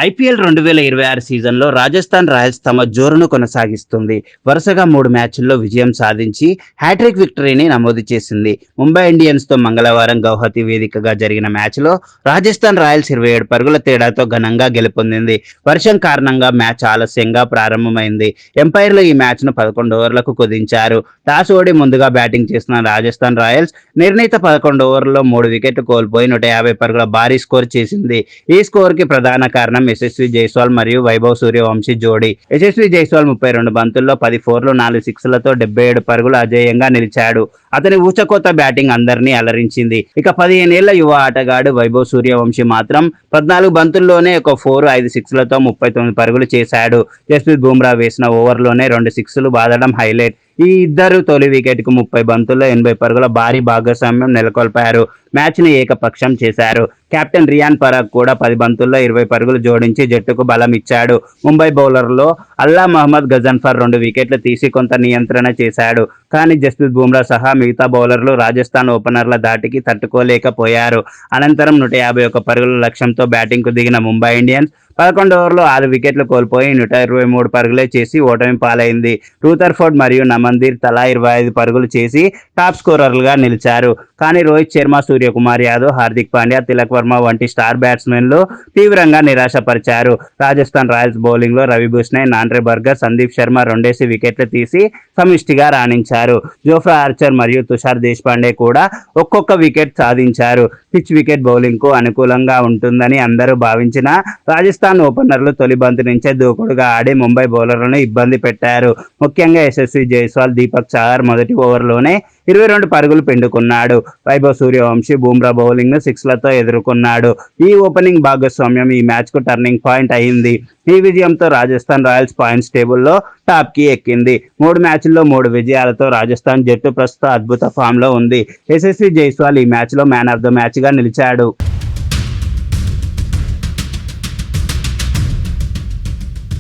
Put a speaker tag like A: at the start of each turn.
A: IPL 2026 సీజన్లో Rajasthan Royals తమ జోరును కొనసాగిస్తుంది. వరుసగా 3 మ్యాచ్ల్లో విజయం సాధించి హ్యాట్రిక్ విక్టరీని నమోదు చేసింది. ముంబై ఇండియన్స్తో మంగళవారం గౌహతి వేదికగా జరిగిన మ్యాచ్లో రాజస్థాన్ రాయల్స్ 27 పరుగుల తేడాతో ఘనంగా గెలుపొందింది. వర్షం కారణంగా మ్యాచ్ ఆలస్యంగా ప్రారంభమైంది. ఎంపైర్లు ఈ మ్యాచ్ను 11 ఓవర్లకు కుదించారు. టాస్ ఓడి ముందుగా బ్యాటింగ్ చేసిన రాజస్థాన్ రాయల్స్ నిర్ణీత 11 ఓవర్లలో 3 వికెట్లు కోల్పోయి 150 పరుగుల భారీ స్కోర్ చేసింది. ఈ స్కోర్కి ప్రధాన కారణం యశస్వి జైస్వాల్ మరియు వైభవ్ సూర్యవంశీ జోడీ. యశస్వి జైస్వాల్ 32 బంతుల్లో 10 ఫోర్లు 4 సిక్స్లతో 77 పరుగులు అజేయంగా నిలిచాడు. అతని ఊచకోత బ్యాటింగ్ అందరినీ అలరించింది. ఇక 15 ఏళ్ల యువ ఆటగాడు వైభవ్ సూర్యవంశీ మాత్రం 14 బంతుల్లోనే ఒక 4 5 సిక్స్లతో 39 పరుగులు చేశాడు. జస్ప్రీత్ బుమ్రా వేసిన ఓవర్లోనే 2 సిక్స్లు బాదడం హైలైట్. ఈ ఇద్దరు తొలి వికెట్కు 30 బంతుల్లో 80 పరుగుల భారీ భాగస్వామ్యం నెలకొల్పారు. మ్యాచ్ని ఏకపక్షం చేశారు. కెప్టెన్ రియాన్ పరాగ్ కూడా 10 బంతుల్లో 20 పరుగులు జోడించి జట్టుకు బలం ఇచ్చాడు. ముంబై బౌలర్లో అల్లా మహమ్మద్ గజన్ఫర్ 2 వికెట్లు తీసి కొంత నియంత్రణ చేశాడు. కానీ జస్ప్రీత్ బుమ్రా సహా మిగతా బౌలర్లు రాజస్థాన్ ఓపెనర్ల దాటికి తట్టుకోలేకపోయారు. అనంతరం 151 పరుగుల లక్ష్యంతో బ్యాటింగ్కు దిగిన ముంబై ఇండియన్స్ 11 ఓవర్లో 6 వికెట్లు కోల్పోయి 123 పరుగులే చేసి ఓటమి పాలైంది. రూథర్ఫోర్డ్ మరియు నమందీర్ తలా 25 పరుగులు చేసి టాప్ స్కోరర్లుగా నిలిచారు. కానీ రోహిత్ శర్మ, సూర్యకుమార్ యాదవ్, హార్దిక్ పాండ్యా, తిలక్ వర్మ వంటి స్టార్ బ్యాట్స్మెన్లు తీవ్రంగా నిరాశపరిచారు. రాజస్థాన్ రాయల్స్ బౌలింగ్లో రవి బిష్నాయ్, నాంట్రే బర్గర్, సందీప్ శర్మ రెండేసి వికెట్లు తీసి సమిష్టిగా రాణించారు. జోఫ్రా ఆర్చర్ మరియు తుషార్ దేశ్పాండే కూడా ఒక్కొక్క వికెట్ సాధించారు. పిచ్ వికెట్ బౌలింగ్కు అనుకూలంగా ఉంటుందని అందరూ భావించిన రాజస్థాన్ ఓపెనర్లు తొలి బంతి నుంచే దూకుడుగా ఆడి ముంబై బౌలర్లను ఇబ్బంది పెట్టారు. ముఖ్యంగా యశస్వి జైస్వాల్, దీపక్ చాహర్ మొదటి ఓవర్లోనే 22 పరుగులు పిండుకున్నాడు. వైభవ్ సూర్యవంశీ, బుమ్రా బౌలింగ్ను సిక్స్లతో ఎదుర్కొన్నాడు. ఈ ఓపెనింగ్ భాగస్వామ్యం ఈ మ్యాచ్కు టర్నింగ్ పాయింట్ అయింది. ఈ విజయంతో రాజస్థాన్ రాయల్స్ పాయింట్స్ టేబుల్లో టాప్కి ఎక్కింది. 3 మ్యాచ్ల్లో 3 విజయాలతో రాజస్థాన్ జట్టు ప్రస్తుతం అద్భుత ఫామ్లో ఉంది. యశస్వి జైస్వాల్ ఈ మ్యాచ్లో మ్యాన్ ఆఫ్ ద మ్యాచ్గా నిలిచాడు.